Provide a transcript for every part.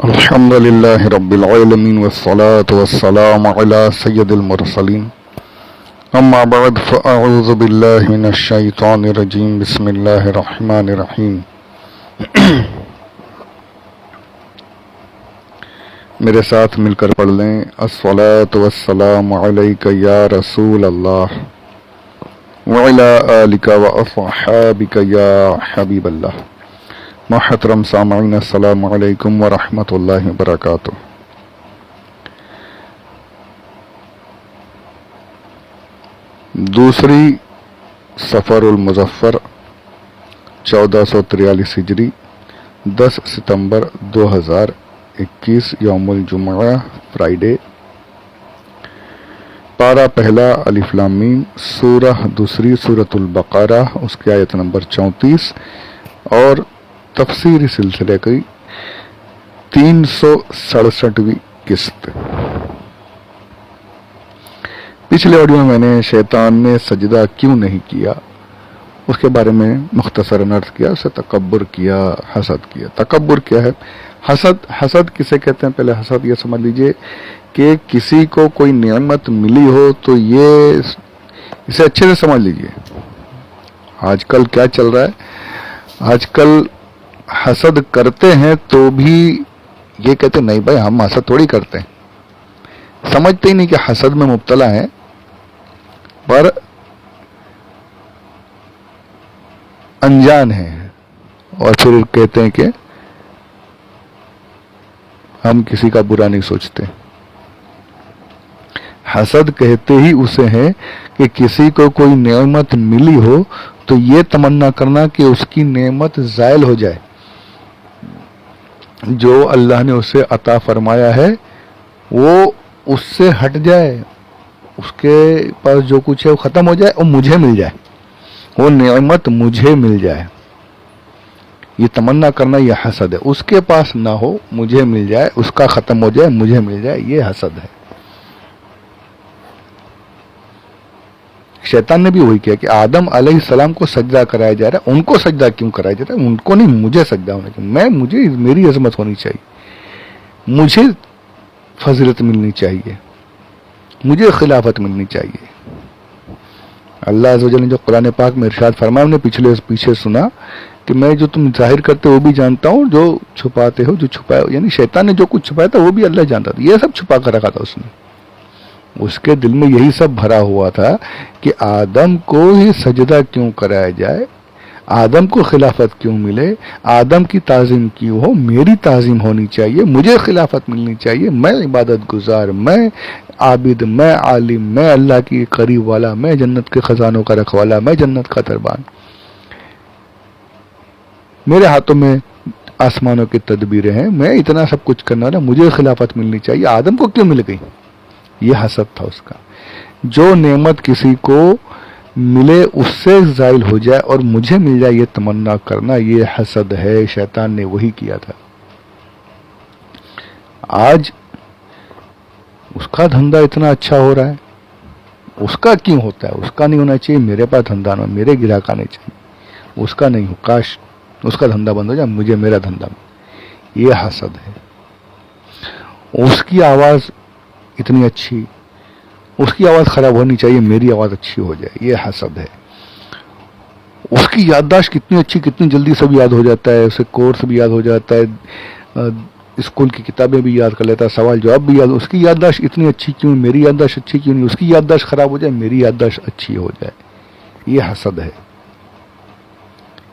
الحمد لله رب العالمين والصلاة والسلام على سيد المرسلين أما بعد فأعوذ بالله من الشيطان الرجيم بسم الله الرحمن الرحيم میرے ساتھ مل کر پڑھ لیں الصلاة والسلام علیک یا رسول اللہ وعلى آلک واصحابک یا حبیب اللہ. محترم سامعین السلام علیکم ورحمۃ اللہ وبرکاتہ. دوسری سفر المظفر 1443 ہجری 10 ستمبر 2021 یوم الجمعہ فرائیڈے. پارہ پہلا الف لام میم، سورہ دوسری سورۃ البقرہ، اس کی آیت نمبر 34 اور تفسیری سلسلے کی 367ویں قسط. پچھلے آڈیو میں میں نے شیطان نے سجدہ کیوں نہیں کیا اس کے بارے میں مختصراً عرض کیا. اسے تکبر کیا، حسد کیا. تکبر کیا ہے؟ حسد کسے کہتے ہیں؟ پہلے حسد یہ سمجھ لیجئے کہ کسی کو کوئی نعمت ملی ہو تو یہ اسے اچھے سے سمجھ لیجئے. آج کل کیا چل رہا ہے؟ آج کل حسد کرتے ہیں تو بھی یہ کہتے نہیں بھائی ہم حسد تھوڑی کرتے ہیں. سمجھتے ہی نہیں کہ حسد میں مبتلا ہیں، پر انجان ہیں، اور پھر کہتے ہیں کہ ہم کسی کا برا نہیں سوچتے. حسد کہتے ہی اسے ہیں کہ کسی کو کوئی نعمت ملی ہو تو یہ تمنا کرنا کہ اس کی نعمت زائل ہو جائے، جو اللہ نے اسے عطا فرمایا ہے وہ اس سے ہٹ جائے، اس کے پاس جو کچھ ہے وہ ختم ہو جائے اور مجھے مل جائے، وہ نعمت مجھے مل جائے. یہ تمنا کرنا یہ حسد ہے. اس کے پاس نہ ہو مجھے مل جائے، اس کا ختم ہو جائے مجھے مل جائے، یہ حسد ہے. شیطان نے بھی وہی کیا کہ آدم علیہ السلام کو سجدہ کرایا جا رہا ہے. ان کو سجدہ کیوں کرایا جاتا ہے؟ ان کو نہیں، مجھے سجدہ ہونا چاہیے. مجھے میری عظمت ہونی چاہیے، مجھے فضیلت ملنی چاہیے، مجھے خلافت ملنی چاہیے. اللہ عز و جل نے جو قرآن پاک میں ارشاد فرمایا، ہم نے پیچھے سنا کہ میں جو تم ظاہر کرتے ہو وہ بھی جانتا ہوں، جو چھپاتے ہو جو چھپایا، یعنی شیطان نے جو کچھ چھپایا تھا وہ بھی اللہ جانتا تھا. یہ سب چھپا کر رکھا تھا اس نے. اس کے دل میں یہی سب بھرا ہوا تھا کہ آدم کو ہی سجدہ کیوں کرایا جائے، آدم کو خلافت کیوں ملے، آدم کی تعظیم کیوں ہو، میری تعظیم ہونی چاہیے، مجھے خلافت ملنی چاہیے، میں عبادت گزار، میں عابد، میں عالم، میں اللہ کی قریب والا، میں جنت کے خزانوں کا رکھوالا، میں جنت کا دربان، میرے ہاتھوں میں آسمانوں کی تدبیریں ہیں، میں اتنا سب کچھ کرنا والا، مجھے خلافت ملنی چاہیے. آدم کو کیوں مل گئی؟ یہ حسد تھا اس کا. جو نعمت کسی کو ملے اس سے زائل ہو جائے اور مجھے مل جائے یہ تمنا کرنا، یہ حسد ہے. شیطان نے وہی کیا تھا. آج اس کا دھندا اتنا اچھا ہو رہا ہے، اس کا کیوں ہوتا ہے؟ اس کا نہیں ہونا چاہیے. میرے پاس دھندا نہ، میرے گراہک آنے چاہیے. اس کا نہیں ہو، کاش اس کا دھندا بند ہو جائے، مجھے میرا دھندا بند. یہ حسد ہے. اس کی آواز اتنی اچھی، اس کی آواز خراب ہونی چاہیے، میری آواز اچھی ہو جائے، یہ حسد ہے. اس کی یادداشت کتنی اچھی، کتنی جلدی سب یاد ہو جاتا ہے، اسے کورس بھی یاد ہو جاتا ہے، اسکول کی کتابیں بھی یاد کر لیتا ہے، سوال جواب بھی یاد. اس کی یادداشت اتنی اچھی کیوں، میری یادداشت اچھی کیوں نہیں؟ اس کی یادداشت خراب ہو جائے، میری یادداشت اچھی ہو جائے، یہ حسد ہے.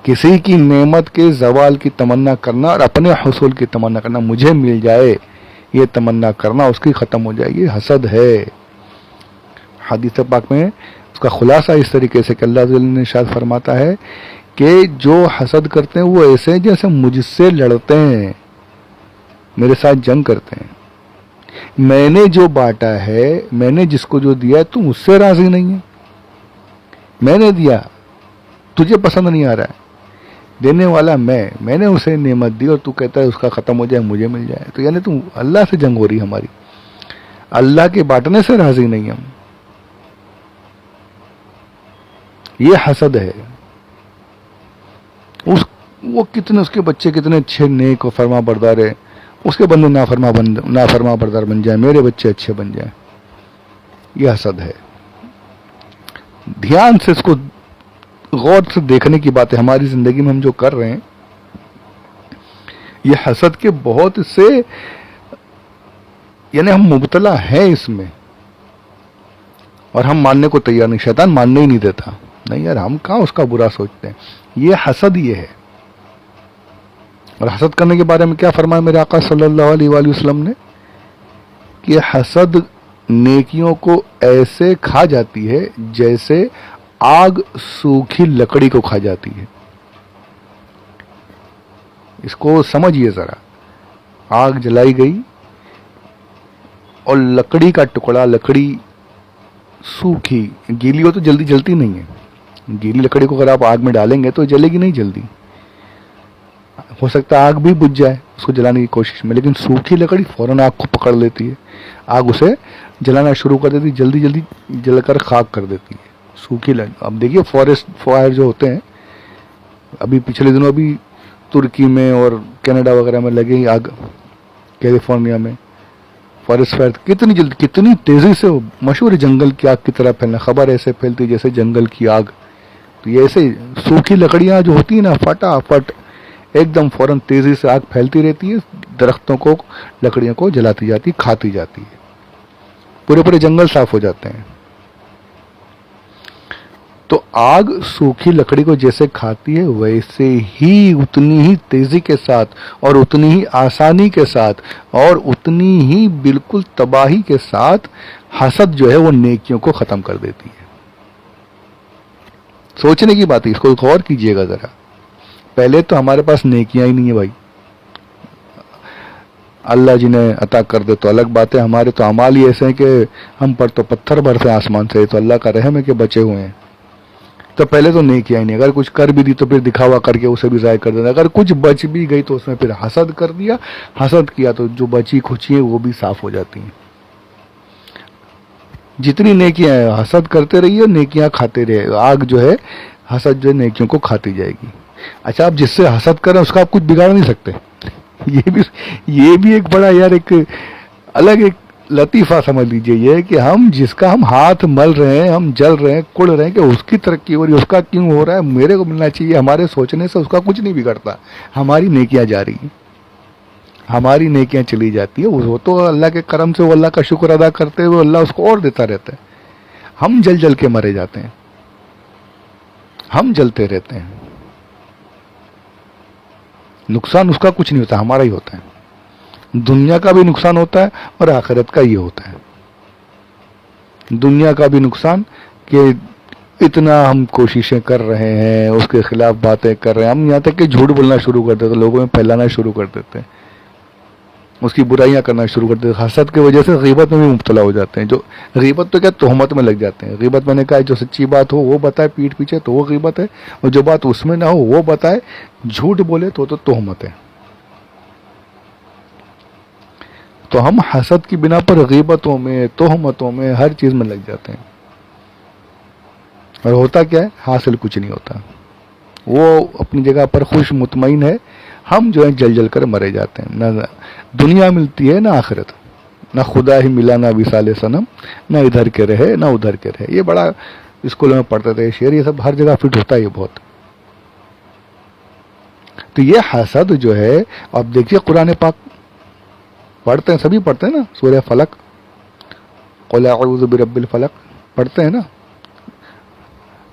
کسی کی نعمت کے زوال کی تمنا کرنا اور اپنے حصول کی تمنا کرنا، مجھے مل جائے یہ تمنا کرنا، اس کی ختم ہو جائے، یہ حسد ہے. حدیث پاک میں اس کا خلاصہ اس طریقے سے کہ اللہ عز و جل نے ارشاد فرماتا ہے کہ جو حسد کرتے ہیں وہ ایسے ہیں جیسے مجھ سے لڑتے ہیں، میرے ساتھ جنگ کرتے ہیں. میں نے جو بانٹا ہے، میں نے جس کو جو دیا ہے، تم اس سے راضی نہیں ہے. میں نے دیا، تجھے پسند نہیں آ رہا ہے، دینے والا میں نے اسے نعمت دی اور تو کہتا ہے اس کا ختم ہو جائے مجھے مل جائے. تو یعنی تم اللہ سے جنگ ہو رہی ہماری، اللہ کے بانٹنے سے راضی نہیں ہم. یہ حسد ہے. وہ کتنے، اس کے بچے کتنے اچھے نیک و فرما بردار ہیں، اس کے بندے نافرما بردار بن جائیں، میرے بچے اچھے بن جائیں. یہ حسد ہے. دھیان سے اس کو غور سے دیکھنے کی بات ہے. ہماری زندگی میں ہم جو کر رہے ہیں یہ حسد کے بہت سے، یعنی ہم مبتلا ہیں اس میں، اور ہم ماننے کو تیار نہیں. شیطان ماننے ہی نہیں دیتا. نہیں یار، ہم کہاں اس کا برا سوچتے ہیں. یہ حسد یہ ہے. اور حسد کرنے کے بارے میں کیا فرمایا میرے آقا صلی اللہ علیہ وآلہ وسلم نے کہ حسد نیکیوں کو ایسے کھا جاتی ہے جیسے آگ سوکھی لکڑی کو کھا جاتی ہے. اس کو سمجھیے ذرا. آگ جلائی گئی اور لکڑی کا ٹکڑا، لکڑی سوکھی، گیلی ہو تو جلدی جلتی نہیں ہے. گیلی لکڑی کو اگر آپ آگ میں ڈالیں گے تو جلے گی نہیں جلدی. ہو سکتا ہے آگ بھی بجھ جائے اس کو جلانے کی کوشش میں، لیکن سوکھی لکڑی فوراً آگ کو پکڑ لیتی ہے. آگ اسے جلانا شروع کر دیتی، جلدی جلدی جل کر خاک کر دیتی ہے. سوکھی اب دیکھیے فارسٹ فائر جو ہوتے ہیں، ابھی پچھلے دنوں ابھی ترکی میں اور کینیڈا وغیرہ میں لگے آگ، کیلیفورنیا میں فارسٹ فائر کتنی جلدی کتنی تیزی سے، مشہور جنگل کی آگ کی طرح پھیلنا. خبر ایسے پھیلتی جیسے جنگل کی آگ. تو یہ ایسے سوکھی لکڑیاں جو ہوتی ہیں نا، فٹافٹ ایک دم فوراً تیزی سے آگ پھیلتی رہتی ہے، درختوں کو، لکڑیوں کو جلاتی جاتی، کھاتی جاتی ہے. پورے پورے جنگل صاف ہو جاتے ہیں. تو آگ سوکھی لکڑی کو جیسے کھاتی ہے، ویسے ہی اتنی ہی تیزی کے ساتھ اور اتنی ہی آسانی کے ساتھ اور اتنی ہی بالکل تباہی کے ساتھ حسد جو ہے وہ نیکیوں کو ختم کر دیتی ہے. سوچنے کی بات ہے، اس کو غور کیجئے گا ذرا. پہلے تو ہمارے پاس نیکیاں ہی نہیں ہیں بھائی. اللہ جنہیں عطا کر دے تو الگ بات ہے. ہمارے تو اعمال ہی ایسے ہیں کہ ہم پر تو پتھر برسے آسمان سے. تو اللہ کا رحم ہے کہ بچے ہوئے ہیں. تو پہلے تو نیکیاں ہی نہیں. اگر کچھ کر بھی دی تو پھر دکھاوا کر کے اسے بھی ضائع کر دینا. اگر کچھ بچ بھی گئی تو اس میں پھر حسد کر دیا. حسد کیا تو جو بچی کھچی ہیں وہ بھی صاف ہو جاتی ہیں. جتنی نیکیاں ہیں حسد کرتے رہیے، نیکیاں کھاتے رہے. آگ جو ہے حسد جو ہے نیکیوں کو کھاتی جائے گی. اچھا، آپ جس سے حسد کریں اس کا آپ کچھ بگاڑ نہیں سکتے. یہ بھی ایک بڑا یار ایک الگ ایک لطیفہ سمجھ لیجئے. یہ کہ ہم جس کا ہم ہاتھ مل رہے ہیں، ہم جل رہے ہیں، کڑ رہے ہیں کہ اس کی ترقی ہو رہی ہے، اس کا کیوں ہو رہا ہے، میرے کو ملنا چاہیے. ہمارے سوچنے سے اس کا کچھ نہیں بگڑتا. ہماری نیکیاں جاری ہیں، ہماری نیکیاں چلی جاتی ہے. وہ تو اللہ کے کرم سے وہ اللہ کا شکر ادا کرتے ہوئے اللہ اس کو اور دیتا رہتا ہے. ہم جل جل کے مرے جاتے ہیں، ہم جلتے رہتے ہیں. نقصان اس کا کچھ نہیں ہوتا، ہمارا ہی ہوتا ہے. دنیا کا بھی نقصان ہوتا ہے اور آخرت کا یہ ہوتا ہے. دنیا کا بھی نقصان کہ اتنا ہم کوششیں کر رہے ہیں، اس کے خلاف باتیں کر رہے ہیں، ہم یہاں تک کہ جھوٹ بولنا شروع کر دیتے، لوگوں میں پھیلانا شروع کر دیتے ہیں، اس کی برائیاں کرنا شروع کر دیتے. حسد کی وجہ سے غیبت میں بھی مبتلا ہو جاتے ہیں. جو غیبت تو کیا تہمت میں لگ جاتے ہیں. غیبت میں نے کہا جو سچی بات ہو وہ بتائے پیٹھ پیچھے تو وہ غیبت ہے، اور جو بات اس میں نہ ہو وہ بتائے، جھوٹ بولے تو تہمت ہے. تو ہم حسد کی بنا پر غیبتوں میں، تہمتوں میں، ہر چیز میں لگ جاتے ہیں. اور ہوتا کیا ہے؟ حاصل کچھ نہیں ہوتا. وہ اپنی جگہ پر خوش مطمئن ہے، ہم جو ہیں جل جل کر مرے جاتے ہیں. نہ دنیا ملتی ہے نہ آخرت، نہ خدا ہی ملا نہ وصال صنم، نہ ادھر کے رہے نہ ادھر کے رہے. یہ بڑا اسکولوں میں پڑھتے تھے شعر، یہ سب ہر جگہ فٹ ہوتا ہے یہ بہت. تو یہ حسد جو ہے، آپ دیکھیے قرآن پاک پڑھتے ہیں، سبھی پڑھتے ہیں نا، سورہ فلق، قل اعوذ برب الفلق پڑھتے ہیں نا.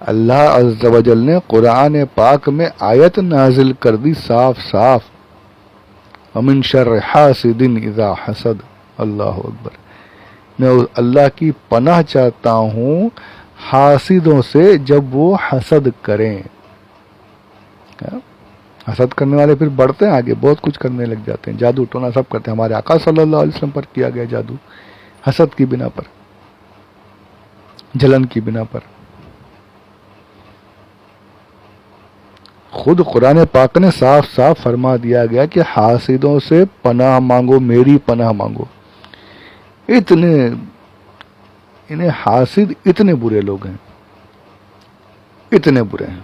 اللہ عز و جل نے قرآن پاک میں آیت نازل کر دی صاف صاف، ومن شر حاسد اذا حسد. اللہ اکبر. میں اللہ کی پناہ چاہتا ہوں حاسدوں سے جب وہ حسد کریں. حسد کرنے والے پھر بڑھتے ہیں آگے، بہت کچھ کرنے لگ جاتے ہیں، جادو ٹونا سب کرتے ہیں. ہمارے آقا صلی اللہ علیہ وسلم پر کیا گیا جادو حسد کی بنا پر، جلن کی بنا پر. خود قرآن پاک نے صاف صاف فرما دیا گیا کہ حاسدوں سے پناہ مانگو، میری پناہ مانگو. انہیں حاسد اتنے برے لوگ ہیں، اتنے برے ہیں.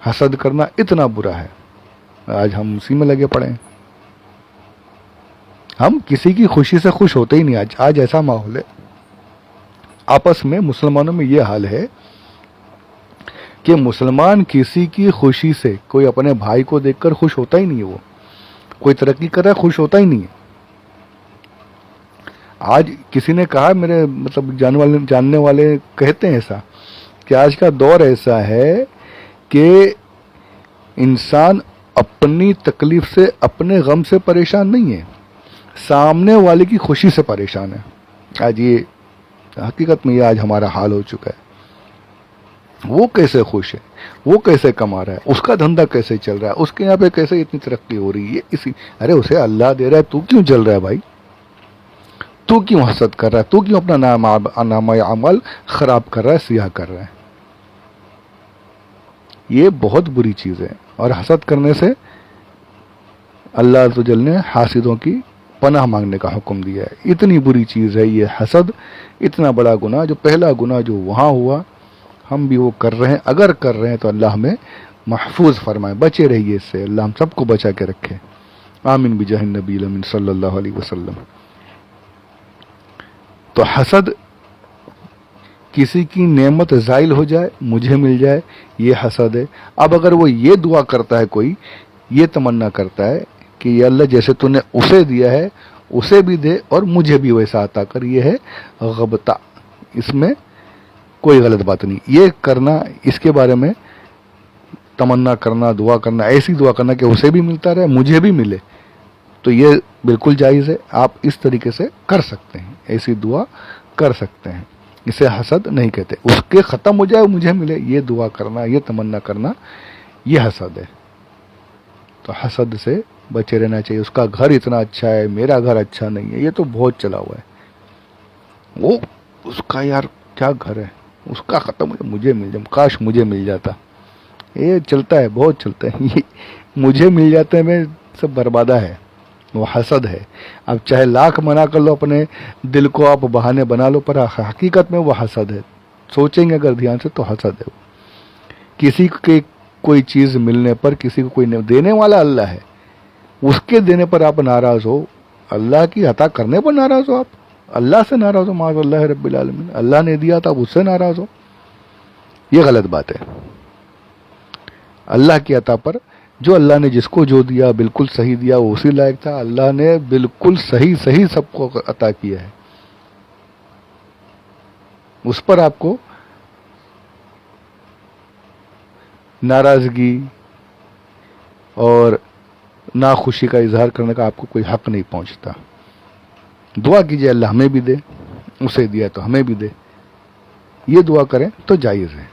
حسد کرنا اتنا برا ہے. آج ہم اسی میں لگے پڑے ہیں. ہم کسی کی خوشی سے خوش ہوتے ہی نہیں. آج ایسا ماحول ہے آپس میں مسلمانوں میں، یہ حال ہے کہ مسلمان کسی کی خوشی سے، کوئی اپنے بھائی کو دیکھ کر خوش ہوتا ہی نہیں ہے. وہ کوئی ترقی کر رہا ہے خوش ہوتا ہی نہیں ہے. آج کسی نے کہا، میرے مطلب جاننے والے کہتے ہیں ایسا کہ آج کا دور ایسا ہے کہ انسان اپنی تکلیف سے، اپنے غم سے پریشان نہیں ہے، سامنے والے کی خوشی سے پریشان ہے. آج یہ حقیقت میں یہ آج ہمارا حال ہو چکا ہے. وہ کیسے خوش ہے، وہ کیسے کما رہا ہے، اس کا دھندا کیسے چل رہا ہے، اس کے یہاں پہ کیسے اتنی ترقی ہو رہی ہے. ارے اسے اللہ دے رہا ہے، تو کیوں جل رہا ہے بھائی؟ تو کیوں حسد کر رہا ہے؟ تو کیوں اپنا نامہ عمل خراب کر رہا ہے، سیاہ کر رہا ہے؟ یہ بہت بری چیز ہے. اور حسد کرنے سے اللہ عز و جل نے حاسدوں کی پناہ مانگنے کا حکم دیا ہے. اتنی بری چیز ہے یہ حسد، اتنا بڑا گناہ. جو پہلا گناہ جو وہاں ہوا، ہم بھی وہ کر رہے ہیں. اگر کر رہے ہیں تو اللہ ہمیں محفوظ فرمائے، بچے رہیے اس سے، اللہ ہم سب کو بچا کے رکھے. آمین بجاہ النبی الامین صلی اللہ علیہ وسلم. تو حسد، کسی کی نعمت زائل ہو جائے، مجھے مل جائے، یہ حسد ہے. اب اگر وہ یہ دعا کرتا ہے، کوئی یہ تمنا کرتا ہے کہ یا اللہ جیسے تو نے اسے دیا ہے اسے بھی دے اور مجھے بھی ویسا عطا کر، یہ ہے غبطہ. اس میں کوئی غلط بات نہیں. یہ کرنا، اس کے بارے میں تمنا کرنا، دعا کرنا، ایسی دعا کرنا کہ اسے بھی ملتا رہے مجھے بھی ملے، تو یہ بالکل جائز ہے. آپ اس طریقے سے کر سکتے ہیں، ایسی دعا کر سکتے ہیں. اسے حسد نہیں کہتے. اس کے ختم ہو جائے مجھے ملے، یہ دعا کرنا، یہ تمنا کرنا، یہ حسد ہے. تو حسد سے بچے رہنا چاہیے. اس کا گھر اتنا اچھا ہے، میرا گھر اچھا نہیں ہے، یہ تو بہت چلا ہوا ہے. وہ اس کا یار کیا گھر ہے، اس کا ختم ہو جائے مجھے مل جائے، کاش مجھے مل جاتا. یہ چلتا ہے، بہت چلتا ہے. یہ مجھے مل جاتا ہے میں سب بربادہ ہے، وہ حسد ہے. اب چاہے لاکھ منع کر لو، اپنے دل کو آپ بہانے بنا لو، پر حقیقت میں وہ حسد ہے. سوچیں گے اگر دھیان سے تو حسد ہے. کسی کے کوئی چیز ملنے پر، کسی کو کوئی دینے والا اللہ ہے، اس کے دینے پر آپ ناراض ہو، اللہ کی عطا کرنے پر ناراض ہو، آپ اللہ سے ناراض ہو، معاذ اللہ رب العالمین. اللہ نے دیا تھا، آپ اس سے ناراض ہو، یہ غلط بات ہے. اللہ کی عطا پر، جو اللہ نے جس کو جو دیا بالکل صحیح دیا، وہ اسی لائق تھا. اللہ نے بالکل صحیح سب کو عطا کیا ہے. اس پر آپ کو ناراضگی اور ناخوشی کا اظہار کرنے کا آپ کو کوئی حق نہیں پہنچتا. دعا کیجئے اللہ ہمیں بھی دے، اسے دیا تو ہمیں بھی دے. یہ دعا کریں تو جائز ہے.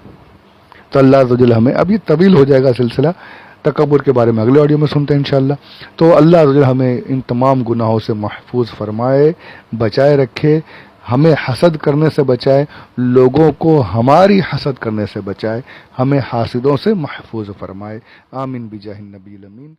تو اللہ عز و جل ہمیں، اب یہ طویل ہو جائے گا سلسلہ، تکبر کے بارے میں اگلے آڈیو میں سنتے ہیں انشاءاللہ. تو اللہ عز و جل ہمیں ان تمام گناہوں سے محفوظ فرمائے، بچائے رکھے، ہمیں حسد کرنے سے بچائے، لوگوں کو ہماری حسد کرنے سے بچائے، ہمیں حاسدوں سے محفوظ فرمائے. آمین بجاہ النبی الامین.